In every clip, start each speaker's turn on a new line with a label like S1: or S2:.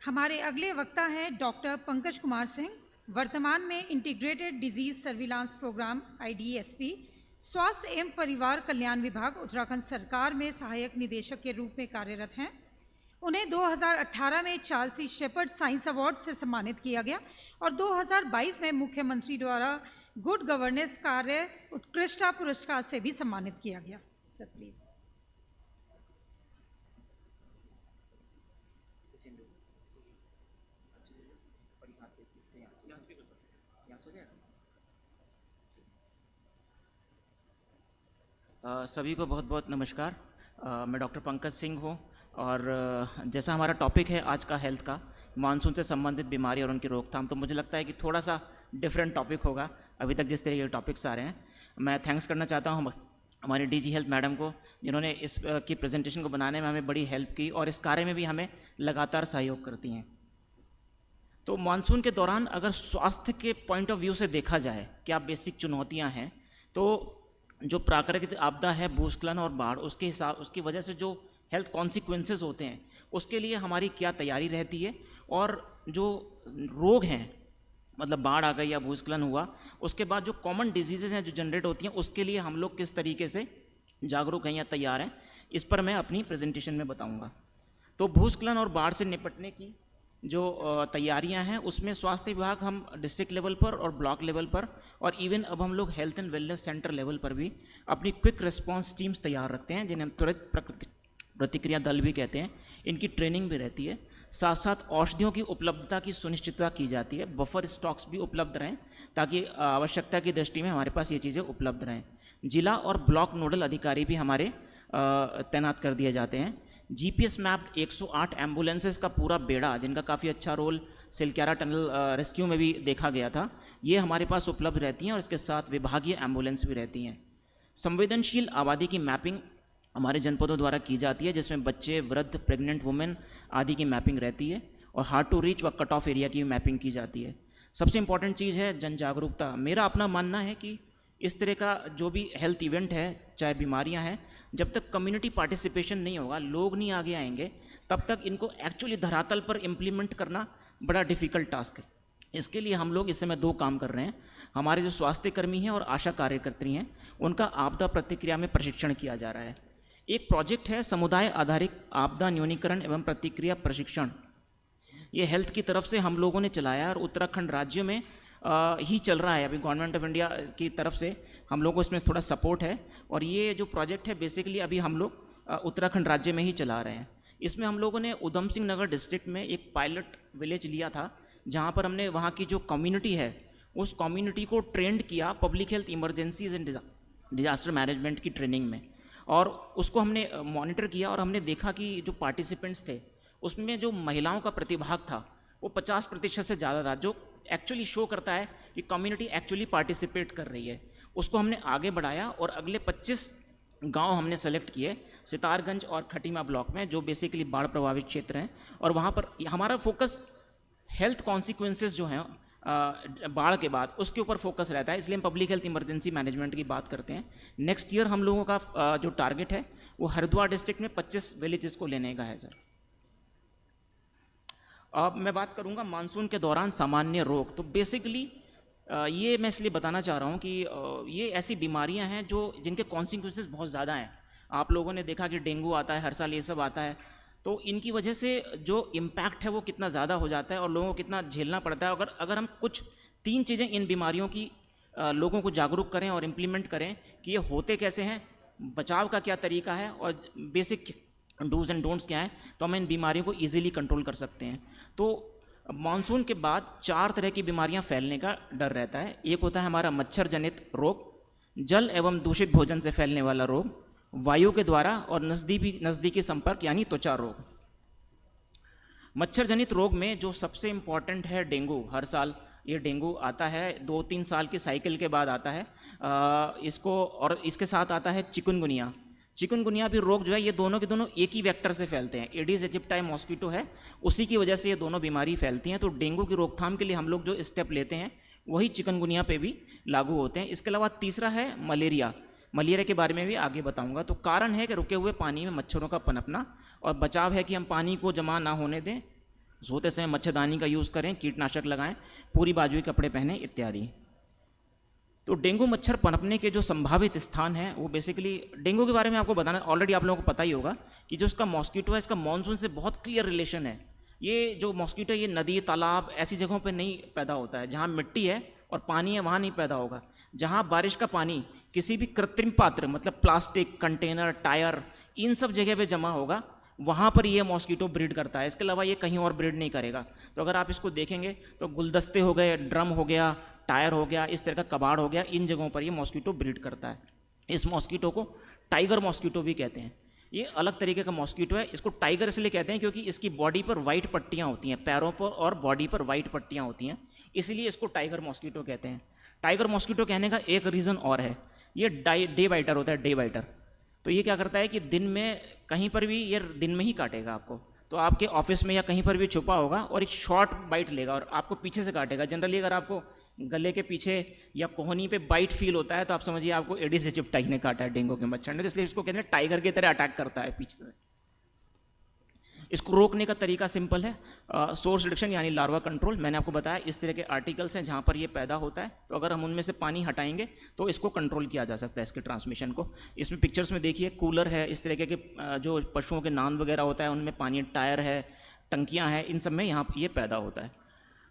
S1: हमारे अगले वक्ता हैं डॉक्टर पंकज कुमार सिंह, वर्तमान में integrated disease surveillance programme IDSP, स्वास्थ्य एवं परिवार कल्याण विभाग, उत्तराखंड सरकार में सहायक निदेशक के रूप में कार्यरत हैं। उन्हें 2018 में चार्ल्स शेपर्ड साइंस अवार्ड से सम्मानित किया गया और 2022 में मुख्यमंत्री द्वारा गुड गवर्नेंस कार्य उत्कृष्टता पुरस्कार से भी सम्मानित किया गया। Sir please.
S2: सभी को बहुत बहुत नमस्कार। मैं डॉक्टर पंकज सिंह हूँ और जैसा हमारा टॉपिक है आज का हेल्थ का, मानसून से संबंधित बीमारी और उनकी रोकथाम, तो मुझे लगता है कि थोड़ा सा डिफरेंट टॉपिक होगा अभी तक जिस तरह के टॉपिक्स आ रहे हैं। मैं थैंक्स करना चाहता हूँ हमारी DG हेल्थ मैडम को, जिन्होंने इस की प्रेजेंटेशन को बनाने में हमें बड़ी हेल्प की और इस कार्य में भी हमें लगातार सहयोग करती हैं। तो मानसून के दौरान अगर स्वास्थ्य के पॉइंट ऑफ व्यू से देखा जाए क्या बेसिक चुनौतियाँ हैं, तो जो प्राकृतिक आपदा है भूस्खलन और बाढ़, उसकी वजह से जो हेल्थ कॉन्सिक्वेंसेस होते हैं उसके लिए हमारी क्या तैयारी रहती है, और जो रोग हैं मतलब बाढ़ आ गई या भूस्खलन हुआ उसके बाद जो कॉमन डिजीज़ेज हैं जो जनरेट होती हैं उसके लिए हम लोग किस तरीके से जागरूक हैं या तैयार हैं, इस पर मैं अपनी प्रेजेंटेशन में बताऊंगा। तो भूस्खलन और बाढ़ से निपटने की जो तैयारियां हैं उसमें स्वास्थ्य विभाग हम डिस्ट्रिक्ट लेवल पर और ब्लॉक लेवल पर और इवन अब हम लोग health and wellness centre level पर भी अपनी क्विक रिस्पांस टीम्स तैयार रखते हैं, जिन्हें हम त्वरित प्रतिक्रिया दल भी कहते हैं। इनकी ट्रेनिंग भी रहती है। साथ साथ औषधियों की उपलब्धता की सुनिश्चितता की जाती है, बफर स्टॉक्स भी उपलब्ध रहें ताकि आवश्यकता की दृष्टि में हमारे पास ये चीज़ें उपलब्ध रहें। जिला और ब्लॉक नोडल अधिकारी भी हमारे तैनात कर दिए जाते हैं। GPS मैप्ड 108 एम्बुलेंसेस का पूरा बेड़ा, जिनका काफ़ी अच्छा रोल सिलक्यारा टनल रेस्क्यू में भी देखा गया था, ये हमारे पास उपलब्ध रहती हैं और इसके साथ विभागीय एम्बुलेंस भी रहती हैं। संवेदनशील आबादी की मैपिंग हमारे जनपदों द्वारा की जाती है, जिसमें बच्चे, वृद्ध, प्रेग्नेंट वुमेन आदि की मैपिंग रहती है और हार्ड टू रीच व कट ऑफ एरिया की मैपिंग की जाती है। सबसे इंपॉर्टेंट चीज़ है जन जागरूकता। मेरा अपना मानना है कि इस तरह का जो भी हेल्थ इवेंट है, चाहे बीमारियां हैं, जब तक कम्युनिटी पार्टिसिपेशन नहीं होगा, लोग नहीं आगे आएंगे, तब तक इनको एक्चुअली धरातल पर इम्प्लीमेंट करना बड़ा डिफ़िकल्ट टास्क है। इसके लिए हम लोग इस समय 2 काम कर रहे हैं। हमारे जो स्वास्थ्य कर्मी हैं और आशा कार्यकर्त्री हैं उनका आपदा प्रतिक्रिया में प्रशिक्षण किया जा रहा है। एक प्रोजेक्ट है समुदाय आधारित आपदा न्यूनीकरण एवं प्रतिक्रिया प्रशिक्षण। ये हेल्थ की तरफ से हम लोगों ने चलाया और उत्तराखंड राज्य में ही चल रहा है। अभी गवर्नमेंट ऑफ इंडिया की तरफ से हम लोगों को इसमें थोड़ा सपोर्ट है और ये जो प्रोजेक्ट है बेसिकली अभी हम लोग उत्तराखंड राज्य में ही चला रहे हैं। इसमें हम लोगों ने उधम सिंह नगर डिस्ट्रिक्ट में एक पायलट विलेज लिया था, जहाँ पर हमने वहाँ की जो कम्युनिटी है उस कम्युनिटी को ट्रेंड किया public health emergencies and disaster management की ट्रेनिंग में, और उसको हमने मॉनिटर किया और हमने देखा कि जो पार्टिसिपेंट्स थे उसमें जो महिलाओं का प्रतिभाग था वो 50% से ज़्यादा था, जो एक्चुअली शो करता है कि कम्युनिटी एक्चुअली पार्टिसिपेट कर रही है। उसको हमने आगे बढ़ाया और अगले 25 गांव हमने सेलेक्ट किए सितारगंज और खटीमा ब्लॉक में, जो बेसिकली बाढ़ प्रभावित क्षेत्र हैं, और वहाँ पर हमारा फोकस हेल्थ कॉन्सिक्वेंसेस जो हैं बाढ़ के बाद उसके ऊपर फोकस रहता है। इसलिए हम पब्लिक हेल्थ इमरजेंसी मैनेजमेंट की बात करते हैं। नेक्स्ट ईयर हम लोगों का जो टारगेट है वो हरिद्वार डिस्ट्रिक्ट में 25 विलेजेस को लेने का है सर। अब मैं बात करूंगा मानसून के दौरान सामान्य रोग। तो बेसिकली ये मैं इसलिए बताना चाह रहा हूँ कि ये ऐसी बीमारियां हैं जिनके कॉन्सिक्वेंसेस बहुत ज़्यादा हैं। आप लोगों ने देखा कि डेंगू आता है, हर साल ये सब आता है, तो इनकी वजह से जो इम्पैक्ट है वो कितना ज़्यादा हो जाता है और लोगों को कितना झेलना पड़ता है। अगर हम कुछ 3 चीज़ें इन बीमारियों की लोगों को जागरूक करें और इम्प्लीमेंट करें कि ये होते कैसे हैं, बचाव का क्या तरीका है और बेसिक डूज एंड डोंट्स क्या हैं, तो हम इन बीमारियों को ईजिली कंट्रोल कर सकते हैं। तो मानसून के बाद 4 तरह की बीमारियां फैलने का डर रहता है। एक होता है हमारा मच्छर जनित रोग, जल एवं दूषित भोजन से फैलने वाला रोग, वायु के द्वारा, और नज़दीकी संपर्क यानी त्वचा रोग। मच्छर जनित रोग में जो सबसे इम्पॉर्टेंट है डेंगू। हर साल ये डेंगू आता है, 2-3 साल की साइकिल के बाद आता है इसको, और इसके साथ आता है चिकुनगुनिया। चिकनगुनिया भी रोग जो है ये दोनों के दोनों एक ही वेक्टर से फैलते हैं। एडिस एजिप्टाई मॉस्किटो है, उसी की वजह से ये दोनों बीमारी फैलती हैं। तो डेंगू की रोकथाम के लिए हम लोग जो स्टेप लेते हैं वही चिकनगुनिया पे भी लागू होते हैं। इसके अलावा तीसरा है मलेरिया। मलेरिया के बारे में भी आगे बताऊंगा। तो कारण है कि रुके हुए पानी में मच्छरों का पनपना, और बचाव है कि हम पानी को जमा ना होने दें, सोते समय मच्छरदानी का यूज़ करें, कीटनाशक लगाएं, पूरी बाजू के कपड़े पहने इत्यादि। तो डेंगू मच्छर पनपने के जो संभावित स्थान हैं वो बेसिकली, डेंगू के बारे में आपको बताना ऑलरेडी आप लोगों को पता ही होगा कि जो इसका मॉस्किटो है इसका मानसून से बहुत क्लियर रिलेशन है। ये जो मॉस्किटो ये नदी तालाब ऐसी जगहों पे नहीं पैदा होता है, जहाँ मिट्टी है और पानी है वहाँ नहीं पैदा होगा। जहाँ बारिश का पानी किसी भी कृत्रिम पात्र मतलब प्लास्टिक, कंटेनर, टायर, इन सब जगह पे जमा होगा, वहाँ पर ये मॉस्किटो ब्रीड करता है। इसके अलावा ये कहीं और ब्रीड नहीं करेगा। तो अगर आप इसको देखेंगे तो गुलदस्ते हो गए, ड्रम हो गया, टायर हो गया, इस तरह का कबाड़ हो गया, इन जगहों पर ये मॉस्किटो ब्रीड करता है। इस मॉस्किटो को टाइगर मॉस्किटो भी कहते हैं। ये अलग तरीके का मॉस्किटो है। इसको टाइगर इसलिए कहते हैं क्योंकि इसकी बॉडी पर वाइट पट्टियाँ होती हैं, पैरों पर और बॉडी पर वाइट पट्टियाँ होती हैं, इसलिए इसको टाइगर मॉस्किटो कहते हैं। टाइगर मॉस्किटो कहने का एक रीज़न और है, ये डे बाइटर होता है, डे बाइटर। तो ये क्या करता है कि दिन में कहीं पर भी ये दिन में ही काटेगा आपको। तो आपके ऑफिस में या कहीं पर भी छुपा होगा और एक शॉर्ट बाइट लेगा और आपको पीछे से काटेगा। जनरली अगर आपको गले के पीछे या कोहनी पे बाइट फील होता है तो आप समझिए आपको एडिस इजिप्टाई ने काटा है, डेंगू के मच्छर ने। तो इसलिए इसको कहते हैं टाइगर की तरह अटैक करता है पीछे से। इसको रोकने का तरीका सिंपल है, सोर्स रिडक्शन यानी लार्वा कंट्रोल। मैंने आपको बताया इस तरह के आर्टिकल्स हैं जहाँ पर ये पैदा होता है, तो अगर हम उनमें से पानी हटाएंगे तो इसको कंट्रोल किया जा सकता है, इसके ट्रांसमिशन को। इसमें पिक्चर्स में देखिए कूलर है, इस तरीके के जो पशुओं के नान वगैरह होता है उनमें पानी, टायर है, टंकियाँ हैं, इन सब में यहाँ ये पैदा होता है।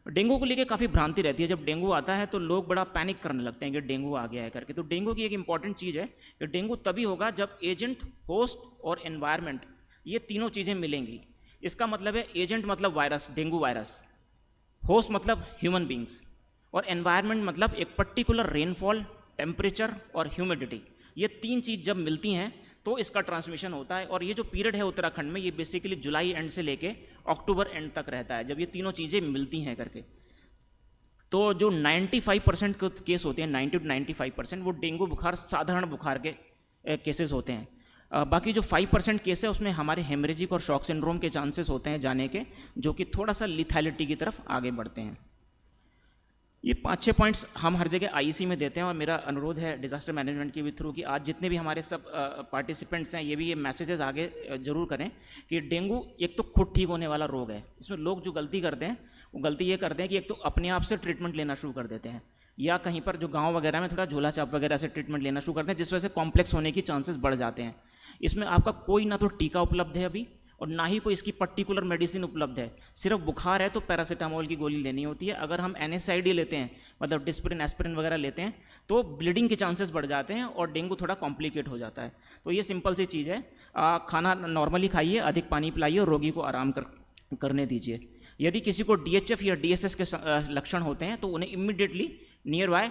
S2: डेंगू को लेकर काफ़ी भ्रांति रहती है। जब डेंगू आता है तो लोग बड़ा पैनिक करने लगते हैं कि डेंगू आ गया है करके। तो डेंगू की एक इंपॉर्टेंट चीज़ है कि डेंगू तभी होगा जब एजेंट, होस्ट और एनवायरनमेंट, ये तीनों चीज़ें मिलेंगी। इसका मतलब है एजेंट मतलब वायरस, डेंगू वायरस, होस्ट मतलब ह्यूमन बींग्स, और एनवायरनमेंट मतलब एक पर्टिकुलर रेनफॉल, टेम्परेचर और ह्यूमिडिटी। ये तीन चीज़ जब मिलती हैं तो इसका ट्रांसमिशन होता है। और ये जो पीरियड है उत्तराखंड में, ये बेसिकली जुलाई एंड से लेके अक्टूबर एंड तक रहता है, जब ये तीनों चीज़ें मिलती हैं करके। तो जो 95% केस होते हैं, 90 to 95%, वो डेंगू बुखार, साधारण बुखार के केसेस होते हैं। बाकी जो 5% केस है उसमें हमारे हेमरेजिक और शॉक सिंड्रोम के चांसेस होते हैं जाने के, जो कि थोड़ा सा लिथैलिटी की तरफ आगे बढ़ते हैं। ये 5-6 पॉइंट्स हम हर जगह आईसी में देते हैं, और मेरा अनुरोध है डिजास्टर मैनेजमेंट के भी थ्रू कि आज जितने भी हमारे सब पार्टिसिपेंट्स हैं ये भी ये मैसेजेस आगे जरूर करें कि डेंगू एक तो खुद ठीक होने वाला रोग है। इसमें लोग जो गलती करते हैं वो गलती ये करते हैं कि एक तो अपने आप से ट्रीटमेंट लेना शुरू कर देते हैं, या कहीं पर जो गाँव वगैरह में थोड़ा झोला चाप वगैरह से ट्रीटमेंट लेना शुरू करते हैं, जिस वजह से कॉम्प्लेक्स होने की चांसेस बढ़ जाते हैं। इसमें आपका कोई ना तो टीका उपलब्ध है अभी, और ना ही कोई इसकी पर्टिकुलर मेडिसिन उपलब्ध है। सिर्फ बुखार है तो पैरासीटामोल की गोली लेनी होती है। अगर हम NSAID लेते हैं, मतलब डिस्प्रिन, एस्पिरिन वगैरह लेते हैं, तो ब्लीडिंग के चांसेस बढ़ जाते हैं और डेंगू थोड़ा कॉम्प्लिकेट हो जाता है। तो ये सिंपल सी चीज़ है, खाना नॉर्मली खाइए, अधिक पानी पिलाइए और रोगी को आराम करने दीजिए। यदि किसी को DHF या DSS के लक्षण होते हैं तो उन्हें इमीडिएटली नियर बाय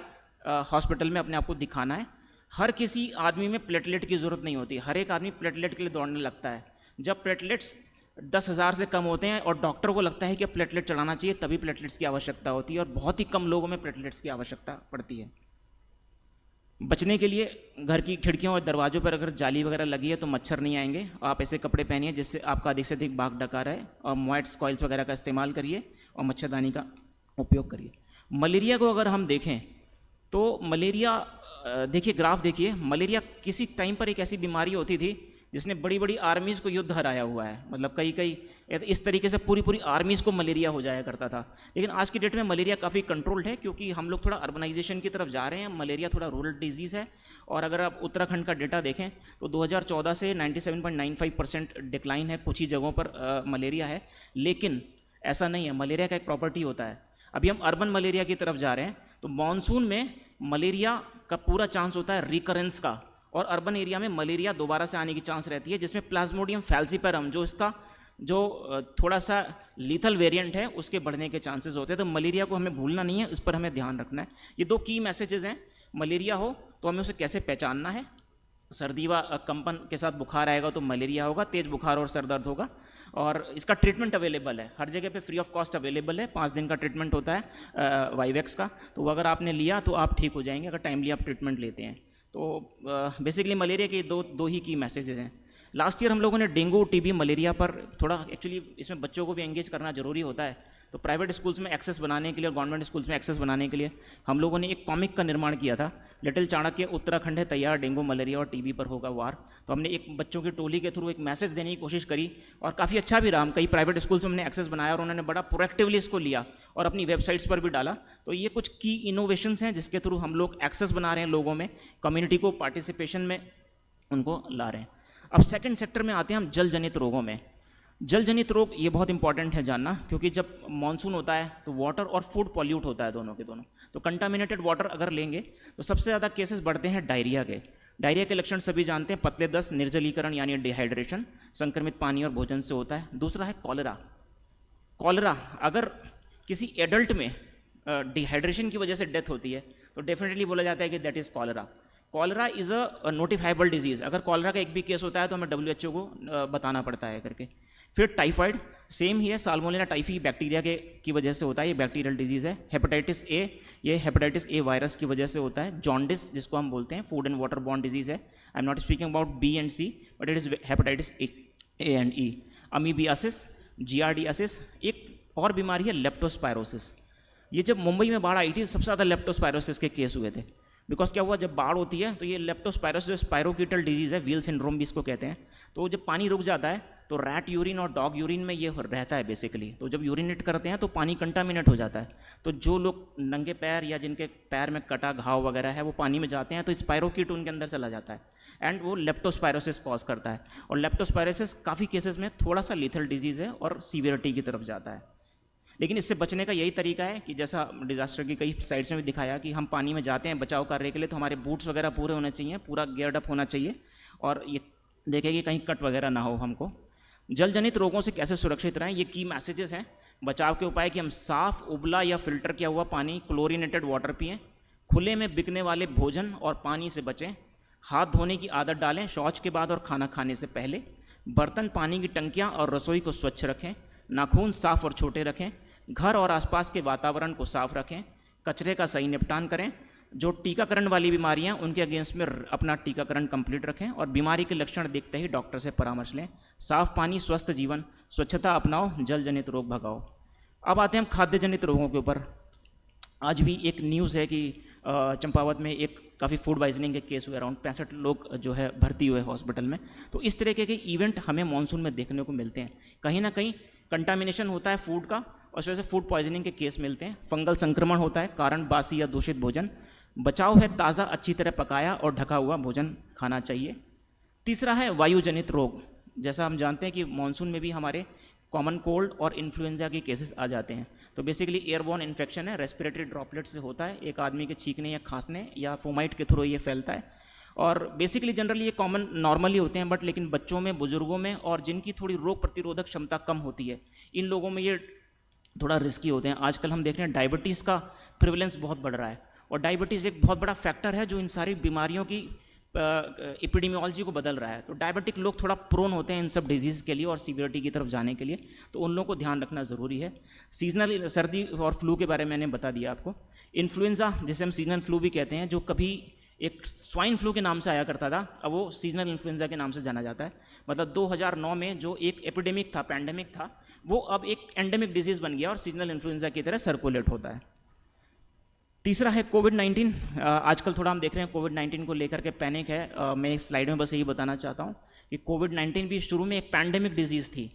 S2: हॉस्पिटल में अपने आप को दिखाना है। हर किसी आदमी में प्लेटलेट की ज़रूरत नहीं होती, हर एक आदमी प्लेटलेट के लिए दौड़ने लगता है। जब प्लेटलेट्स 10,000 से कम होते हैं और डॉक्टर को लगता है कि प्लेटलेट चढ़ाना चाहिए, तभी प्लेटलेट्स की आवश्यकता होती है, और बहुत ही कम लोगों में प्लेटलेट्स की आवश्यकता पड़ती है। बचने के लिए घर की खिड़कियों और दरवाजों पर अगर जाली वगैरह लगी है तो मच्छर नहीं आएंगे। आप ऐसे कपड़े पहनिए जिससे आपका अधिक से अधिक बाग ढका रहे, और मॉइस्ट कॉइल्स वगैरह का इस्तेमाल करिए और मच्छरदानी का उपयोग करिए। मलेरिया को अगर हम देखें तो मलेरिया, देखिए ग्राफ देखिए, मलेरिया किसी टाइम पर एक ऐसी बीमारी होती थी जिसने बड़ी बड़ी आर्मीज़ को युद्ध हराया हुआ है। मतलब कई इस तरीके से पूरी आर्मीज़ को मलेरिया हो जाया करता था। लेकिन आज की डेट में मलेरिया काफ़ी कंट्रोल्ड है, क्योंकि हम लोग थोड़ा अर्बनाइजेशन की तरफ जा रहे हैं। मलेरिया थोड़ा रूरल डिजीज़ है, और अगर आप उत्तराखंड का डेटा देखें तो 2014 से 97.95% डिक्लाइन है, कुछ ही जगहों पर मलेरिया है। लेकिन ऐसा नहीं है, मलेरिया का एक प्रॉपर्टी होता है। अभी हम अर्बन मलेरिया की तरफ जा रहे हैं, तो मानसून में मलेरिया का पूरा चांस होता है रिकरेंस का, और अर्बन एरिया में मलेरिया दोबारा से आने की चांस रहती है, जिसमें प्लाज्मोडियम फैल्सिपेरम, जो इसका जो थोड़ा सा लीथल वेरिएंट है, उसके बढ़ने के चांसेस होते हैं। तो मलेरिया को हमें भूलना नहीं है, इस पर हमें ध्यान रखना है। ये 2 की मैसेजेस हैं। मलेरिया हो तो हमें उसे कैसे पहचानना है। सर्दी व कंपन के साथ बुखार आएगा तो मलेरिया होगा, तेज बुखार और सर दर्द होगा, और इसका ट्रीटमेंट अवेलेबल है, हर जगह पे फ्री ऑफ कॉस्ट अवेलेबल है। 5 दिन का ट्रीटमेंट होता है वाइवेक्स का, तो अगर आपने लिया तो आप ठीक हो जाएंगे, अगर टाइमली आप ट्रीटमेंट लेते हैं। तो बेसिकली मलेरिया के दो ही की मैसेजेस हैं। लास्ट ईयर हम लोगों ने डेंगू, TB, मलेरिया पर थोड़ा, एक्चुअली इसमें बच्चों को भी एंगेज करना ज़रूरी होता है, तो प्राइवेट स्कूल्स में एक्सेस बनाने के लिए और गवर्नमेंट स्कूल्स में एक्सेस बनाने के लिए हम लोगों ने एक कॉमिक का निर्माण किया था, लिटिल चाणक्य उत्तराखंड है तैयार, डेंगू मलेरिया और टीबी पर होगा वार। तो हमने एक बच्चों की टोली के थ्रू एक मैसेज देने की कोशिश करी और काफ़ी अच्छा भी रहा। हम कई प्राइवेट स्कूल्स में हमने एक्सेस बनाया और उन्होंने बड़ा प्रोएक्टिवली इसको लिया और अपनी वेबसाइट्स पर भी डाला। तो ये कुछ की इनोवेशंस हैं जिसके थ्रू हम लोग एक्सेस बना रहे हैं, लोगों में कम्युनिटी को पार्टिसिपेशन में उनको ला रहे हैं। अब सेकंड सेक्टर में आते हैं हम जल जनित रोगों में। जल जनित रोग ये बहुत इंपॉर्टेंट है जानना, क्योंकि जब मानसून होता है तो वाटर और फूड पॉल्यूट होता है दोनों के दोनों। तो कंटामिनेटेड वाटर अगर लेंगे तो सबसे ज़्यादा केसेस बढ़ते हैं डायरिया के। डायरिया के लक्षण सभी जानते हैं, पतले दस्त, निर्जलीकरण यानी डिहाइड्रेशन, संक्रमित पानी और भोजन से होता है। दूसरा है कॉलेरा। कॉलेरा अगर किसी एडल्ट में डिहाइड्रेशन की वजह से डेथ होती है तो डेफिनेटली बोला जाता है कि that is cholera. Cholera is a notifiable disease. अगर कॉलेरा का एक भी केस होता है तो हमें WHO को बताना पड़ता है करके। फिर टाइफाइड सेम ही है, साल्मोनेला टाइफी बैक्टीरिया की वजह से होता है, ये बैक्टीरियल डिजीज़ है। हेपेटाइटिस ए, ये हेपेटाइटिस ए वायरस की वजह से होता है। जॉन्डिस जिसको हम बोलते हैं, food and water borne disease है। I am not speaking about B and C, but it is hepatitis A and E. Amoebiasis, giardiasis, एक और बीमारी है लेप्टोस्पायरोसिस। ये जब मुंबई में बाढ़ आई थी सबसे ज़्यादा लेप्टोस्पायरोसिस के केस हुए थे। बिकॉज क्या हुआ, जब बाढ़ होती है तो ये लेप्टोस्पायरोसिस जो स्पायरोकीटल डिजीज़ है, व्हील सिंड्रोम भी इसको कहते हैं, तो जब पानी रुक जाता है तो रैट यूरिन और डॉग यूरिन में ये रहता है बेसिकली। तो जब यूरिनेट करते हैं तो पानी कंटामिनेट हो जाता है। तो जो लोग नंगे पैर या जिनके पैर में कटा घाव वगैरह है वो पानी में जाते हैं तो स्पायरोकीट उनके अंदर चला जाता है एंड वो लेप्टोस्पायरोसिस कॉज करता है। और लेप्टोस्पायरोसिस काफ़ी केसेस में थोड़ा सा लीथल डिजीज़ है और सीवियरिटी की तरफ जाता है। लेकिन इससे बचने का यही तरीका है कि जैसा डिजास्टर की कई साइड्स में भी दिखाया कि हम पानी में जाते हैं बचाव कार्य के लिए, तो हमारे बूट्स वगैरह पूरे होने चाहिए, पूरा गियर्ड अप होना चाहिए और ये देखें कि कहीं कट वगैरह ना हो हमको। जल जनित रोगों से कैसे सुरक्षित रहें, ये की मैसेजेस हैं। बचाव के उपाय कि हम साफ, उबला या फिल्टर किया हुआ पानी, क्लोरीनेटेड वाटर पिएं, खुले में बिकने वाले भोजन और पानी से बचें, हाथ धोने की आदत डालें शौच के बाद और खाना खाने से पहले, बर्तन, पानी की टंकियाँ और रसोई को स्वच्छ रखें, नाखून साफ और छोटे रखें, घर और आसपास के वातावरण को साफ रखें, कचरे का सही निपटान करें, जो टीकाकरण वाली बीमारियां उनके अगेंस्ट में अपना टीकाकरण कंप्लीट रखें और बीमारी के लक्षण देखते ही डॉक्टर से परामर्श लें। साफ पानी, स्वस्थ जीवन, स्वच्छता अपनाओ, जल जनित रोग भगाओ। अब आते हैं हम खाद्य जनित रोगों के ऊपर। आज भी एक न्यूज़ है कि चंपावत में एक काफ़ी फूड पॉइजनिंग के केस हुए, अराउंड 65 लोग जो है भर्ती हुए हॉस्पिटल में। तो इस तरह के इवेंट हमें मानसून में देखने को मिलते हैं। कहीं ना कहीं कंटामिनेशन होता है फूड का और उस वजह से फूड पॉइजनिंग के केस मिलते हैं। फंगल संक्रमण होता है, कारण बासी या दूषित भोजन। बचाव है ताज़ा, अच्छी तरह पकाया और ढका हुआ भोजन खाना चाहिए। तीसरा है वायु जनित रोग। जैसा हम जानते हैं कि मानसून में भी हमारे कॉमन कोल्ड और इन्फ्लुएंजा के केसेस आ जाते हैं। तो बेसिकली एयरबॉर्न इन्फेक्शन है, रेस्पिरेटरी ड्रॉपलेट से होता है, एक आदमी के छींकने या खांसने या फोमाइट के थ्रू ये फैलता है। और बेसिकली जनरली ये कॉमन नॉर्मली होते हैं, बट लेकिन बच्चों में, बुजुर्गों में और जिनकी थोड़ी रोग प्रतिरोधक क्षमता कम होती है, इन लोगों में ये थोड़ा रिस्की होते हैं। आजकल हम देख रहे हैं डायबिटीज़ का प्रिवलेंस बहुत बढ़ रहा है और डायबिटीज़ एक बहुत बड़ा फैक्टर है जो इन सारी बीमारियों की एपिडेमियोलॉजी को बदल रहा है। तो डायबिटिक लोग थोड़ा प्रोन होते हैं इन सब डिजीज़ के लिए और सीवियरिटी की तरफ जाने के लिए, तो उन लोगों को ध्यान रखना ज़रूरी है। सीजनल सर्दी और फ्लू के बारे में मैंने बता दिया आपको। इन्फ्लुएंजा जिसे हम सीजनल फ्लू भी कहते हैं, जो कभी एक स्वाइन फ्लू के नाम से आया करता था, अब वो सीजनल इन्फ्लुएंजा के नाम से जाना जाता है। मतलब 2009 में जो एक एपिडेमिक था, पैंडेमिक था, वो अब एक एंडेमिक डिजीज़ बन गया और सीजनल इन्फ्लुएंजा की तरह सर्कुलेट होता है। तीसरा है कोविड-19। आजकल थोड़ा हम देख रहे हैं कोविड-19 को लेकर के पैनिक है। मैं इस स्लाइड में बस यही बताना चाहता हूँ कि कोविड-19 भी शुरू में एक पैंडेमिक डिजीज़ थी।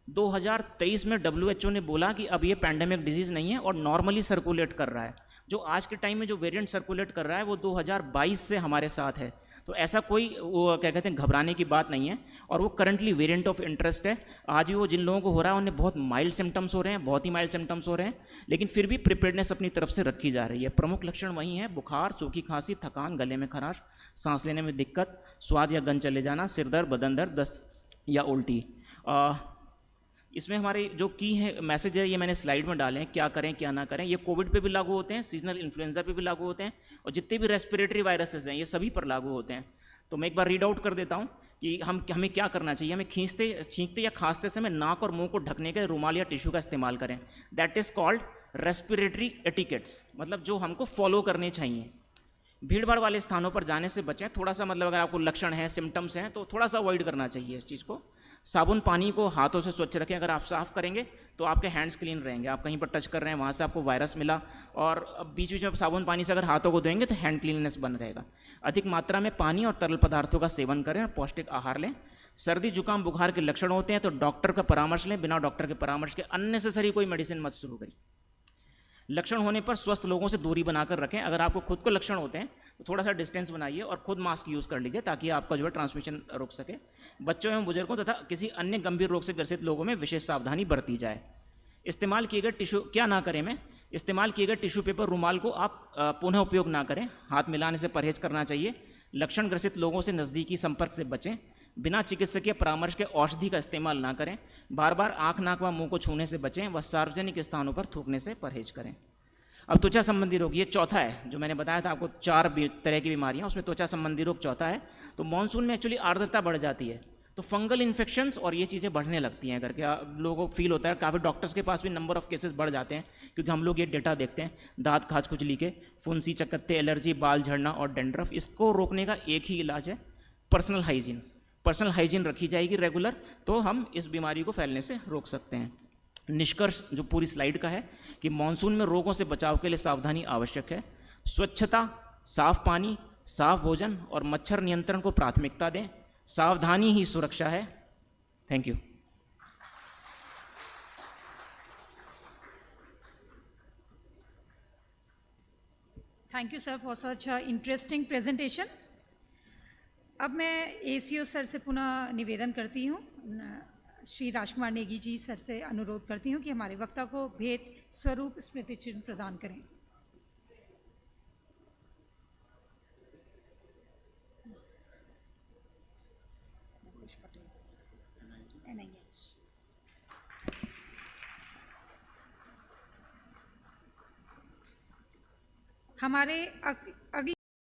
S2: 2023 में WHO ने बोला कि अब ये पैंडेमिक डिजीज़ नहीं है और नॉर्मली सर्कुलेट कर रहा है। जो आज के टाइम में जो वेरिएंट सर्कुलेट कर रहा है वो 2022 से हमारे साथ है। तो ऐसा कोई वो क्या कहते हैं घबराने की बात नहीं है और वो करंटली वेरिएंट ऑफ इंटरेस्ट है। आज भी वो जिन लोगों को हो रहा है उन्हें बहुत माइल्ड सिम्टम्स हो रहे हैं, बहुत ही माइल्ड सिम्टम्स हो रहे हैं, लेकिन फिर भी प्रिपेयर्डनेस अपनी तरफ से रखी जा रही है। प्रमुख लक्षण वही हैं: बुखार, सूखी खांसी, थकान, गले में खराश, सांस लेने में दिक्कत, स्वाद या गंध चले जाना, सिर दर्द, बदन दर्द, दस्त या उल्टी। इसमें हमारे जो की है मैसेज है ये मैंने स्लाइड में डाले हैं, क्या करें क्या ना करें। ये कोविड पे भी लागू होते हैं, सीजनल इन्फ्लुएंजा पे भी लागू होते हैं और जितने भी रेस्पिरेटरी वायरसेस हैं ये सभी पर लागू होते हैं। तो मैं एक बार रीड आउट कर देता हूँ कि हमें क्या करना चाहिए। हमें छींकते या खांसते समय नाक और मुंह को ढकने के रुमाल या टिश्यू का इस्तेमाल करें। That is called respiratory etiquettes, मतलब जो हमको फॉलो करने चाहिए। भीड़ भाड़ वाले स्थानों पर जाने से बचें। थोड़ा सा मतलब अगर आपको लक्षण है, सिम्टम्स हैं तो थोड़ा सा अवॉइड करना चाहिए इस चीज़ को। साबुन पानी को हाथों से स्वच्छ रखें, अगर आप साफ़ करेंगे तो आपके हैंड्स क्लीन रहेंगे। आप कहीं पर टच कर रहे हैं वहाँ से आपको वायरस मिला, और बीच बीच में आप साबुन पानी से अगर हाथों को धोएंगे तो हैंड क्लीननेस बन रहेगा। अधिक मात्रा में पानी और तरल पदार्थों का सेवन करें और पौष्टिक आहार लें। सर्दी जुकाम बुखार के लक्षण होते हैं तो डॉक्टर का परामर्श लें, बिना डॉक्टर के परामर्श के अननेसेसरी कोई मेडिसिन मत शुरू करिए। लक्षण होने पर स्वस्थ लोगों से दूरी बनाकर रखें। अगर आपको खुद को लक्षण होते हैं तो थोड़ा सा डिस्टेंस बनाइए और खुद मास्क यूज़ कर लीजिए ताकि आपका जो है ट्रांसमिशन रोक सके। बच्चों एवं बुजुर्गों तथा किसी अन्य गंभीर रोग से ग्रसित लोगों में विशेष सावधानी बरती जाए। इस्तेमाल किए गए टिश्यू क्या ना करें में इस्तेमाल किए गए टिश्यू पेपर रुमाल को आप पुनः उपयोग ना करें। हाथ मिलाने से परहेज करना चाहिए। लक्षण ग्रसित लोगों से नज़दीकी संपर्क से बचें। बिना चिकित्सकीय परामर्श के औषधि का इस्तेमाल ना करें। बार बार आँख नाक व मुंह को छूने से बचें व सार्वजनिक स्थानों पर थूकने से परहेज करें। अब त्वचा संबंधी रोग, ये चौथा है जो मैंने बताया था आपको, 4 तरह की बीमारियां, उसमें त्वचा संबंधी रोग चौथा है। तो मानसून में एक्चुअली आर्द्रता बढ़ जाती है तो फंगल इन्फेक्शंस और ये चीज़ें बढ़ने लगती हैं करके लोगों को फील होता है। काफ़ी डॉक्टर्स के पास भी नंबर ऑफ केसेस बढ़ जाते हैं क्योंकि हम लोग ये डेटा देखते हैं। दांत खाज खुजली के, फुंसी चकत्ते, एलर्जी, बाल झड़ना और डेंड्रफ, इसको रोकने का एक ही इलाज है, पर्सनल हाइजीन। पर्सनल हाइजीन रखी जाएगी रेगुलर तो हम इस बीमारी को फैलने से रोक सकते हैं। निष्कर्ष जो पूरी स्लाइड का है कि मानसून में रोगों से बचाव के लिए सावधानी आवश्यक है। स्वच्छता, साफ पानी, साफ भोजन और मच्छर नियंत्रण को प्राथमिकता दें। सावधानी ही सुरक्षा है। Thank you.
S1: Thank you sir for such interesting presentation. अब मैं एसीओ सर से पुनः निवेदन करती हूँ, श्री राजकुमार नेगी जी सर से अनुरोध करती हूँ कि हमारे वक्ता को भेंट स्वरूप स्मृति चिन्ह प्रदान करें। हमारे अगले